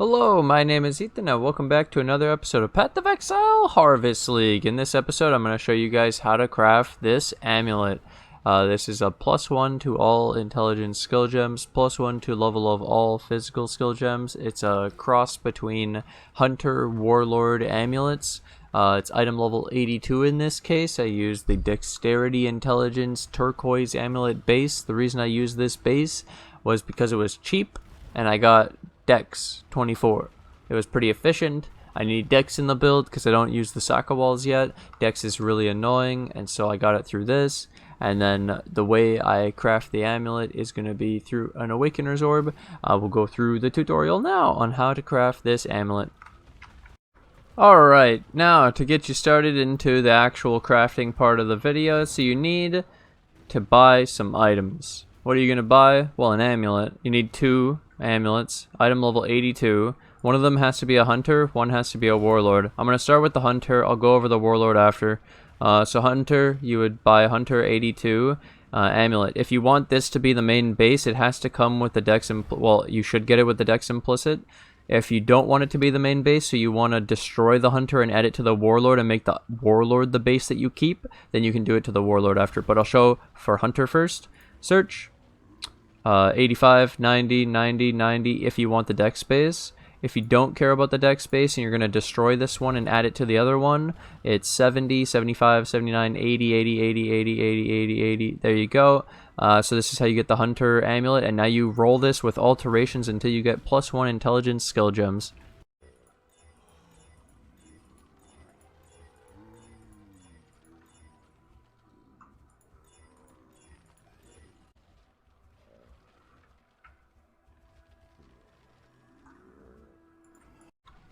Hello, my name is Ethan and welcome back to another episode of Path of Exile Harvest League. In this episode, I'm going to show you guys how to craft this amulet. This is a +1 to all intelligence skill gems, +1 to level of all physical skill gems. It's a cross between Hunter, Warlord amulets. It's item level 82 in this case. I used the Dexterity Intelligence Turquoise Amulet base. The reason I used this base was because it was cheap and I got Dex 24. It was pretty efficient. I need Dex in the build because I don't use the Soccer Walls yet. Dex is really annoying, and so I got it through this. And then the way I craft the amulet is going to be through an Awakener's Orb. We'll go through the tutorial now on how to craft this amulet. Alright, now to get you started into the actual crafting part of the video, so you need to buy some items. What are you going to buy? Well, an amulet. You need 2 amulets, item level 82. One of them has to be a hunter, one has to be a warlord. I'm going to start with the hunter. I'll go over the warlord after. So hunter, you would buy hunter 82 amulet. If you want this to be the main base, it has to come with the dex well, you should get it with the dex implicit. If you don't want it to be the main base, so you want to destroy the hunter and add it to the warlord and make the warlord the base that you keep, then you can do it to the warlord after. But I'll show for hunter first. Search 85, 90, 90, 90 if you want the dex space. If you don't care about the dex space and you're going to destroy this one and add it to the other one, it's 70, 75, 79, 80, 80, 80, 80, 80, 80, 80. There you go. So this is how you get the hunter amulet, and now you roll this with alterations until you get +1 intelligence skill gems.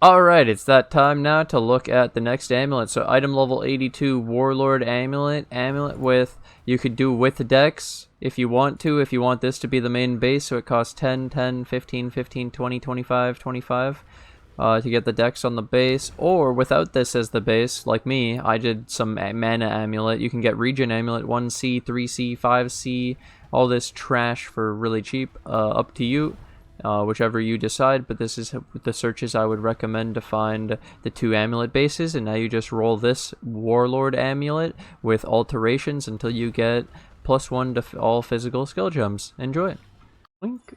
Alright, it's that time now to look at the next amulet. So item level 82 Warlord amulet. Amulet with, you could do with dex if you want to, if you want this to be the main base. So it costs 10, 10, 15, 15, 20, 25, 25 to get the dex on the base. Or without this as the base, like me, I did some mana amulet. You can get regen amulet 1C, 3C, 5C, all this trash for really cheap, up to you. Whichever you decide, but this is the searches I would recommend to find the 2 amulet bases, and now you just roll this warlord amulet with alterations until you get +1 to all physical skill gems. Enjoy. Wink.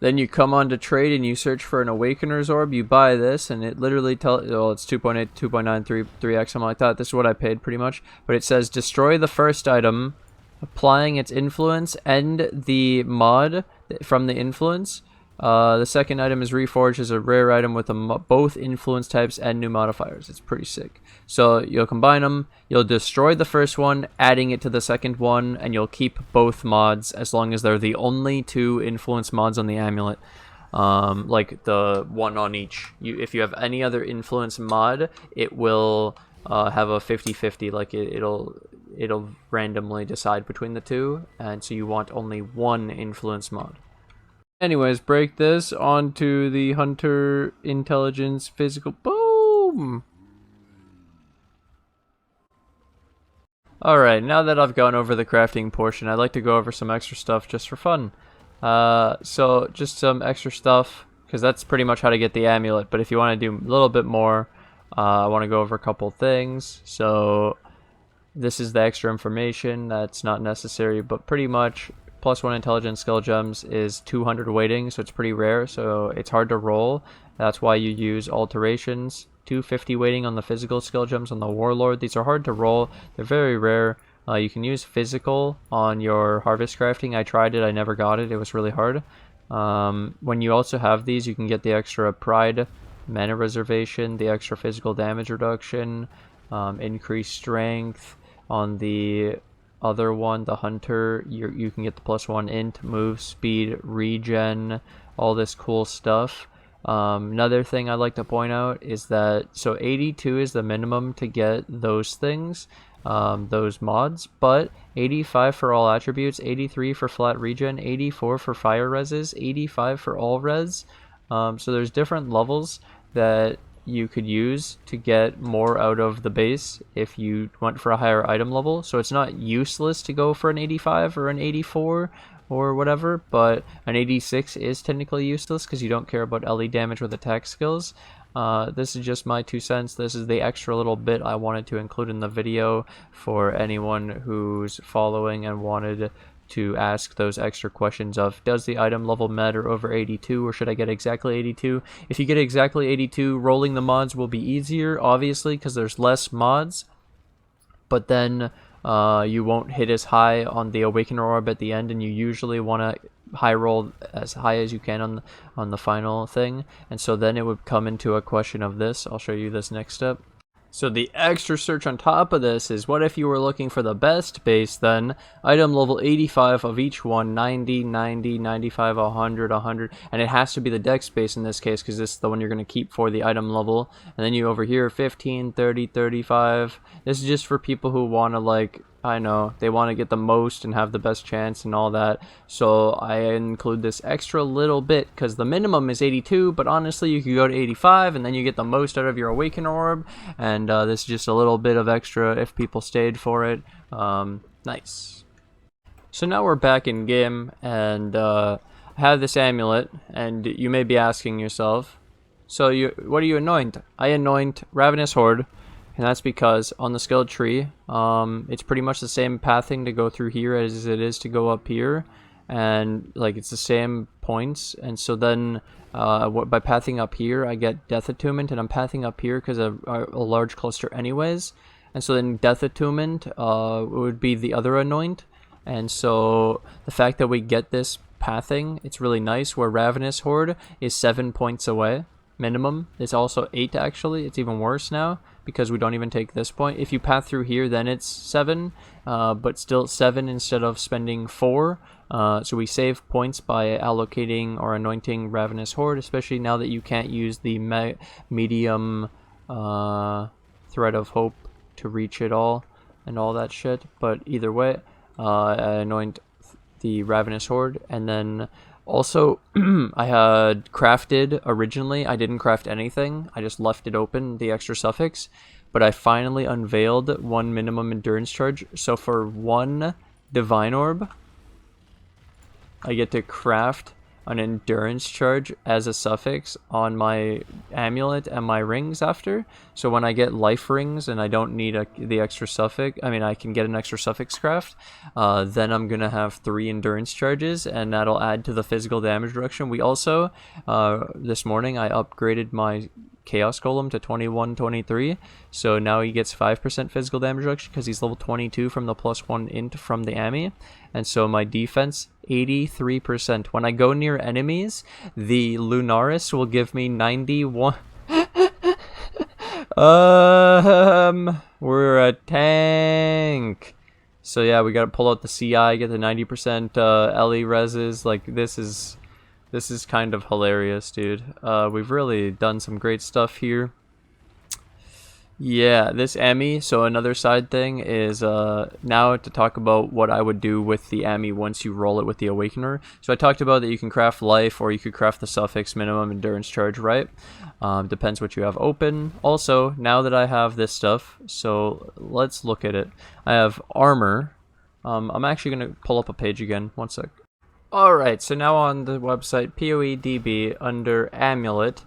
Then you come on to trade and you search for an Awakener's Orb. You buy this and it literally tells, well, it's 2.8, 2.9, 3x, something like that. This is what I paid pretty much. But it says destroy the first item, applying its influence, and the mod from the influence. The second item is reforged as a rare item with both influence types and new modifiers. It's pretty sick. So you'll combine them, you'll destroy the first one, adding it to the second one, and you'll keep both mods as long as they're the only 2 influence mods on the amulet. Like the one on each. If you have any other influence mod, it will have a 50-50. Like it'll randomly decide between the 2, and so you want only 1 influence mod. Anyways, break this onto the hunter intelligence physical. Boom! Alright, now that I've gone over the crafting portion, I'd like to go over some extra stuff just for fun. So just some extra stuff, because that's pretty much how to get the amulet, but if you want to do a little bit more, I want to go over a couple things. So this is the extra information that's not necessary, but pretty much +1 intelligence skill gems is 200 weighting, so it's pretty rare, so it's hard to roll. That's why you use alterations. 250 weighting on the physical skill gems on the warlord. These are hard to roll, they're very rare. You can use physical on your harvest crafting. I tried it, I never got it, it was really hard. When you also have these, you can get the extra pride mana reservation, the extra physical damage reduction, increased strength. On the other one, the hunter, you can get the +1 int, move, speed, regen, all this cool stuff. Another thing I'd like to point out is that, so 82 is the minimum to get those things, those mods, but 85 for all attributes, 83 for flat regen, 84 for fire reses, 85 for all res. So there's different levels that you could use to get more out of the base if you went for a higher item level. So it's not useless to go for an 85 or an 84 or whatever, but an 86 is technically useless because you don't care about LE damage with attack skills. This is just my 2 cents. This is the extra little bit I wanted to include in the video for anyone who's following and wanted to ask those extra questions of, does the item level matter over 82, or should I get exactly 82? If you get exactly 82, rolling the mods will be easier, obviously, because there's less mods, but then you won't hit as high on the Awakener Orb at the end, and you usually want to high roll as high as you can on the final thing, and so then it would come into a question of this. I'll show you this next step. So the extra search on top of this is, what if you were looking for the best base then? Item level 85 of each one, 90, 90, 95, 100, 100, and it has to be the dex base in this case because this is the one you're going to keep for the item level. And then you over here, 15, 30, 35. This is just for people who want to, like, I know, they want to get the most and have the best chance and all that. So I include this extra little bit because the minimum is 82, but honestly you could go to 85 and then you get the most out of your Awaken Orb. And this is just a little bit of extra if people stayed for it. Nice. So now we're back in game, and I have this amulet, and you may be asking yourself, so what do you anoint? I anoint Ravenous Horde. And that's because on the skill tree, it's pretty much the same pathing to go through here as it is to go up here. And like it's the same points. And so then by pathing up here, I get Death Attunement. And I'm pathing up here because of a large cluster anyways. And so then Death Attunement would be the other anoint. And so the fact that we get this pathing, it's really nice, where Ravenous Horde is 7 points away. Minimum. It's also 8 actually. It's even worse now because we don't even take this point. If you path through here, then it's 7, but still 7 instead of spending 4. So we save points by allocating or anointing Ravenous Horde, especially now that you can't use the medium Thread of Hope to reach it all and all that shit. But either way, I anoint the Ravenous Horde, and then also, I had crafted originally, I didn't craft anything, I just left it open, the extra suffix, but I finally unveiled 1 minimum endurance charge. So for 1 Divine Orb, I get to craft an endurance charge as a suffix on my amulet and my rings after. So when I get life rings and I don't need the extra suffix, I mean I can get an extra suffix craft, then I'm gonna have 3 endurance charges, and that'll add to the physical damage reduction. We also, this morning I upgraded my Chaos Golem to 21, 23, so now he gets 5% physical damage reduction because he's level 22 from the +1 int from the Ami, and so my defense 83%. When I go near enemies, the Lunaris will give me 91. We're a tank. So yeah, we gotta pull out the CI, get the 90% LE reses. Like this is kind of hilarious, dude. We've really done some great stuff here. Yeah, this Ami, so another side thing is now to talk about what I would do with the Ami once you roll it with the Awakener. So I talked about that you can craft life or you could craft the suffix minimum endurance charge, right? Depends what you have open. Also, now that I have this stuff, so let's look at it. I have Armour. I'm actually going to pull up a page again. One sec. Alright, so now on the website PoEDB under Amulet,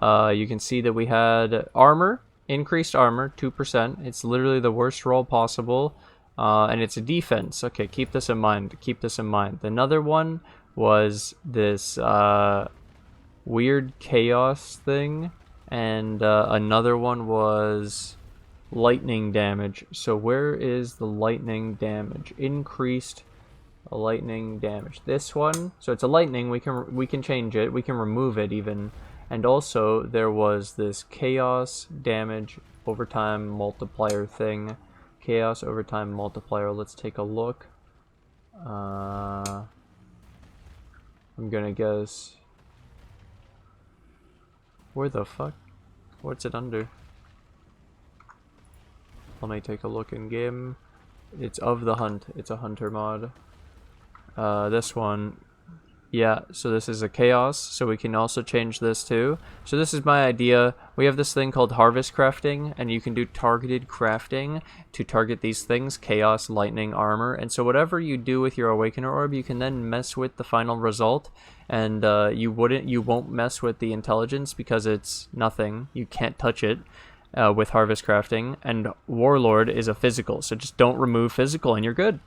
you can see that we had Armour. Increased armor, 2%. It's literally the worst roll possible. And it's a defense. Okay, keep this in mind. Keep this in mind. Another one was this weird chaos thing. And another one was lightning damage. So where is the lightning damage? Increased lightning damage. This one. So it's a lightning. We can change it. We can remove it even. And also, there was this Chaos Damage Overtime Multiplier thing. Chaos Overtime Multiplier. Let's take a look. I'm gonna guess... Where the fuck? What's it under? Let me take a look in game. It's of the hunt. It's a hunter mod. This one... Yeah, so this is a chaos, so we can also change this too. So this is my idea. We have this thing called harvest crafting, and you can do targeted crafting to target these things: chaos, lightning, armor. And so whatever you do with your awakener orb, you can then mess with the final result, and you won't mess with the intelligence because it's nothing. You can't touch it with harvest crafting. And Warlord is a physical, so just don't remove physical and you're good.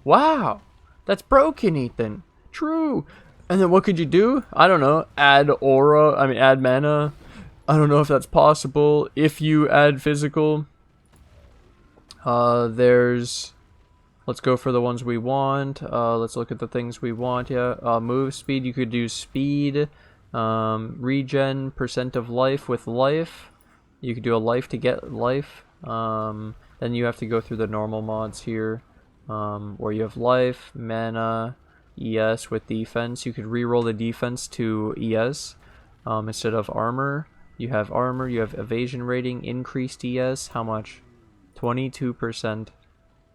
Wow, that's broken, Ethan. True. And then what could you do? I don't know. Add mana. I don't know if that's possible. If you add physical, let's go for the ones we want. Let's look at the things we want. Yeah. Move speed. You could do speed, regen, percent of life with life. You could do a life to get life. Then you have to go through the normal mods here, where you have life, mana, ES with defense. You could reroll the defense to ES instead of armor. You have armor, you have evasion rating, increased ES. How much? 22%.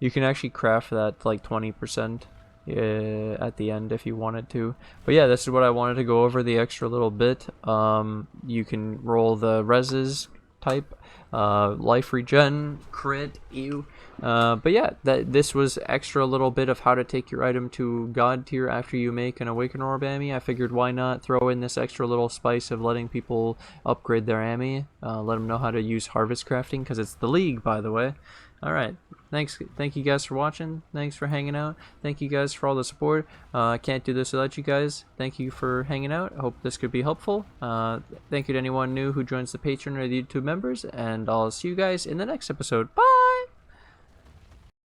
You can actually craft that to like 20% at the end if you wanted to. But yeah, this is what I wanted to go over the extra little bit. You can roll the reses type, life regen, crit, ew. But yeah, this was extra little bit of how to take your item to god tier after you make an awaken orb Ami. I figured why not throw in this extra little spice of letting people upgrade their Ami, let them know how to use harvest crafting, because it's the League, by the way. Alright, thank you guys for watching, thanks for hanging out, thank you guys for all the support. I can't do this without you guys. Thank you for hanging out, I hope this could be helpful. Thank you to anyone new who joins the Patreon or the YouTube members, and I'll see you guys in the next episode. Bye!